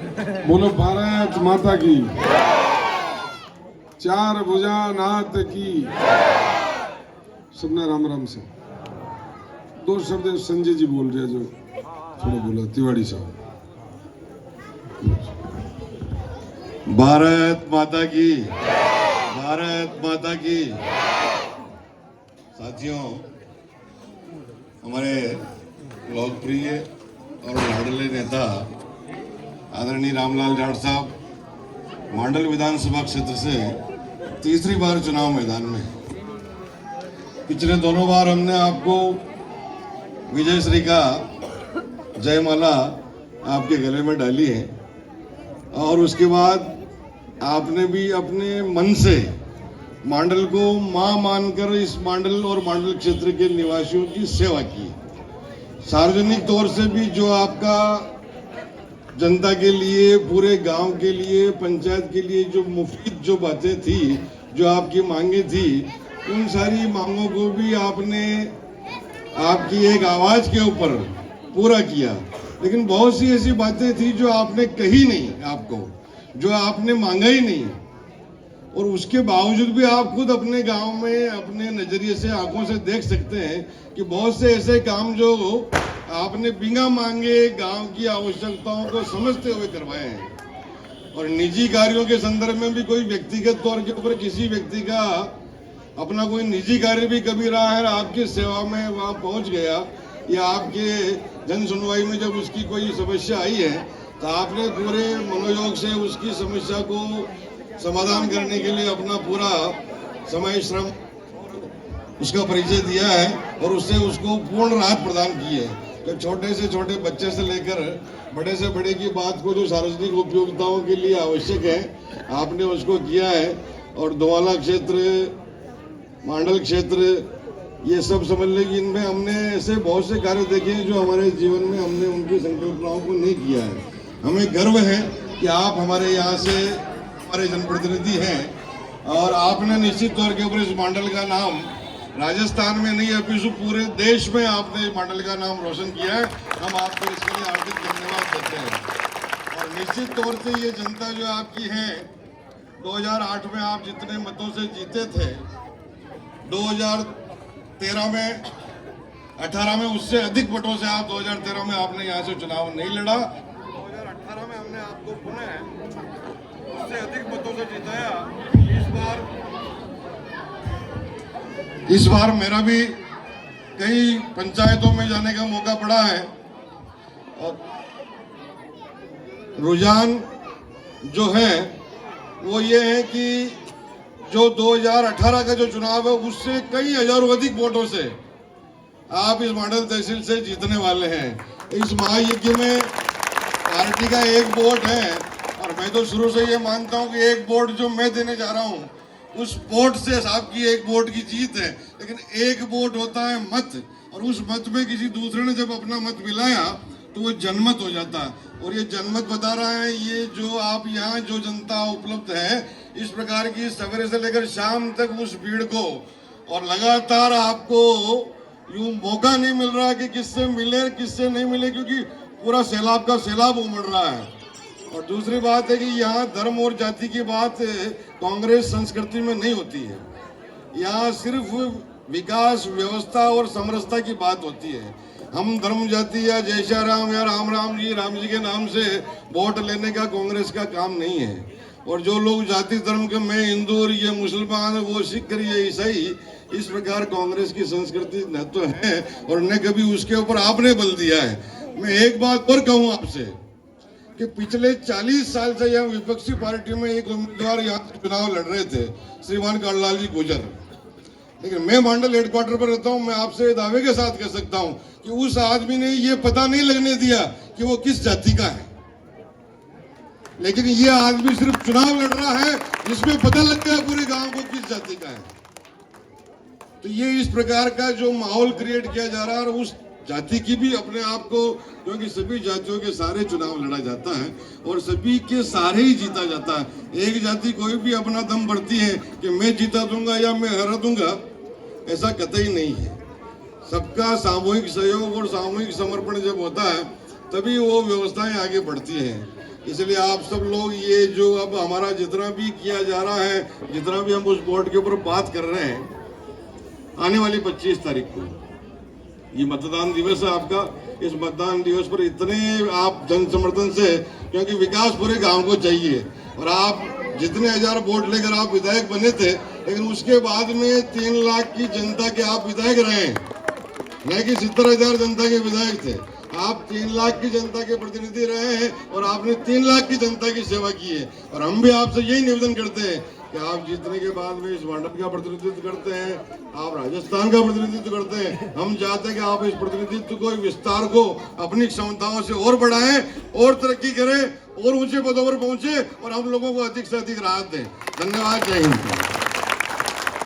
बोलो भारत माता की, चार भुजा नाथ की। सबने राम राम से दो शब्द संजय जी बोल रहे जो थोड़ा बोला तिवाड़ी साहब। भारत माता की, भारत माता की। साथियों, हमारे लोकप्रिय और लाडले नेता आदरणीय रामलाल जाट साहब मांडल विधानसभा क्षेत्र से तीसरी बार चुनाव मैदान में। पिछले दोनों बार हमने आपको विजय श्री का जयमाला आपके गले में डाली है और उसके बाद आपने भी अपने मन से मांडल को मां मानकर इस मांडल और मांडल क्षेत्र के निवासियों की सेवा की। सार्वजनिक तौर से भी जो आपका जनता के लिए, पूरे गांव के लिए, पंचायत के लिए जो मुफीद जो बातें थी, जो आपकी मांगे थी, उन सारी मांगों को भी आपने आपकी एक आवाज के ऊपर पूरा किया। लेकिन बहुत सी ऐसी बातें थी जो आपने कही नहीं, आपको जो आपने मांगा ही नहीं, और उसके बावजूद भी आप खुद अपने गांव में अपने नजरिए से, आंखों से देख सकते हैं कि बहुत से ऐसे काम जो आपने बिना मांगे गांव की आवश्यकताओं को समझते हुए करवाए हैं। और निजी कार्यों के संदर्भ में भी कोई व्यक्तिगत तौर के ऊपर किसी व्यक्ति का अपना कोई निजी कार्य भी कभी रहा है, आपकी सेवा में वहां पहुंच गया, या आपके जन सुनवाई में जब उसकी कोई समस्या आई है तो आपने पूरे मनोयोग से उसकी समस्या को समाधान करने के लिए अपना पूरा समय, श्रम, उसका परिचय दिया है और उससे उसको पूर्ण राहत प्रदान की है। तो छोटे से छोटे बच्चे से लेकर बड़े से बड़े की बात को जो सार्वजनिक उपयोगिताओं के लिए आवश्यक है, आपने उसको किया है। और दोवाला क्षेत्र, मांडल क्षेत्र, ये सब समझ लें कि इनमें हमने ऐसे बहुत से कार्य देखे हैं जो हमारे जीवन में हमने उनकी संकल्पनाओं को नहीं किया है। हमें गर्व है कि आप हमारे यहाँ से हमारे जनप्रतिनिधि हैं और आपने निश्चित तौर के ऊपर इस मांडल का नाम राजस्थान में नहीं अपितु पूरे देश में आपने मांडल का नाम रोशन किया है। हम आपको इसके लिए हार्दिक धन्यवाद देते हैं। और निश्चित तौर से ये जनता जो आपकी है, 2008 में आप जितने मतों से जीते थे, 2013 में, 18 में उससे अधिक वोटों से आप 2013 में आपने यहाँ से चुनाव नहीं लड़ा। 2018 में हमने आपको पुनः उससे अधिक मतों से जिताया। इस बार मेरा भी कई पंचायतों में जाने का मौका पड़ा है और रुझान जो है वो ये है कि जो 2018 का जो चुनाव है उससे कई हजारों अधिक वोटों से आप इस मॉडल तहसील से जीतने वाले हैं। इस महायज्ञ में पार्टी का एक वोट है और मैं तो शुरू से ये मानता हूं कि एक वोट जो मैं देने जा रहा हूं उस वोट से आपकी एक वोट की जीत है। लेकिन एक वोट होता है मत, और उस मत में किसी दूसरे ने जब अपना मत मिलाया तो वो जनमत हो जाता है। और ये जनमत बता रहा है, ये जो आप यहाँ जो जनता उपलब्ध है, इस प्रकार की सवेरे से लेकर शाम तक उस भीड़ को, और लगातार आपको यूं मौका नहीं मिल रहा कि किससे मिले किससे नहीं मिले, क्योंकि पूरा सैलाब का सैलाब उमड़ रहा है। और दूसरी बात है कि यहाँ धर्म और जाति की बात कांग्रेस संस्कृति में नहीं होती है। यहाँ सिर्फ विकास, व्यवस्था और समरसता की बात होती है। हम धर्म, जाति या जय श्री राम या राम जी के नाम से वोट लेने का कांग्रेस का काम नहीं है। और जो लोग जाति धर्म के, मैं हिंदू और ये मुसलमान, वो सिख और ये ईसाई, इस प्रकार कांग्रेस की संस्कृति न तो है और न कभी उसके ऊपर आपने बल दिया है। मैं एक बात और कहूँ आपसे कि पिछले 40 साल से यहाँ विपक्षी पार्टी में एक उम्मीदवार यहाँ चुनाव लड़ रहे थे, श्रीमान कालालाल जी गुजर। लेकिन मैं मांडल हेडक्वार्टर पर रहता हूँ, मैं आपसे दावे के साथ कह सकता हूँ कि उस आदमी ने ये पता नहीं लगने दिया कि वो किस जाति का है। लेकिन ये आदमी सिर्फ चुनाव लड़ रहा है जिसमें पता लग गया पूरे गांव को किस जाति का है। तो ये इस प्रकार का जो माहौल क्रिएट किया जा रहा है, और उस जाति की भी अपने आप को, क्योंकि सभी जातियों के सारे चुनाव लड़ा जाता है और सभी के सारे ही जीता जाता है। एक जाति कोई भी अपना दम बढ़ती है कि मैं जीता दूंगा या मैं हरा दूंगा, ऐसा कतई नहीं है। सबका सामूहिक सहयोग और सामूहिक समर्पण जब होता है तभी वो व्यवस्थाएं आगे बढ़ती हैं। इसलिए आप सब लोग ये जो अब हमारा जितना भी किया जा रहा है, जितना भी हम उस बोर्ड के ऊपर बात कर रहे हैं, आने वाली 25 तारीख को ये मतदान दिवस है आपका। इस मतदान दिवस पर इतने आप जन समर्थन से, क्योंकि विकास पूरे गांव को चाहिए, और आप जितने हजार वोट लेकर आप विधायक बने थे, लेकिन उसके बाद में 3 लाख की जनता के आप विधायक रहे, नहीं कि 70,000 जनता के विधायक थे। आप 3 लाख की जनता के प्रतिनिधि रहे हैं और आपने 3 लाख की जनता की सेवा की है। और हम भी आपसे यही निवेदन करते हैं कि आप जीतने के बाद में इस मंडल का प्रतिनिधित्व करते हैं, आप राजस्थान का प्रतिनिधित्व करते हैं। हम चाहते हैं कि आप इस प्रतिनिधित्व को, विस्तार को अपनी क्षमताओं से और बढ़ाएं और तरक्की करें और ऊंचे पदों पर पहुंचे और हम लोगों को अधिक से अधिक राहत दें। धन्यवाद। जय हिंद।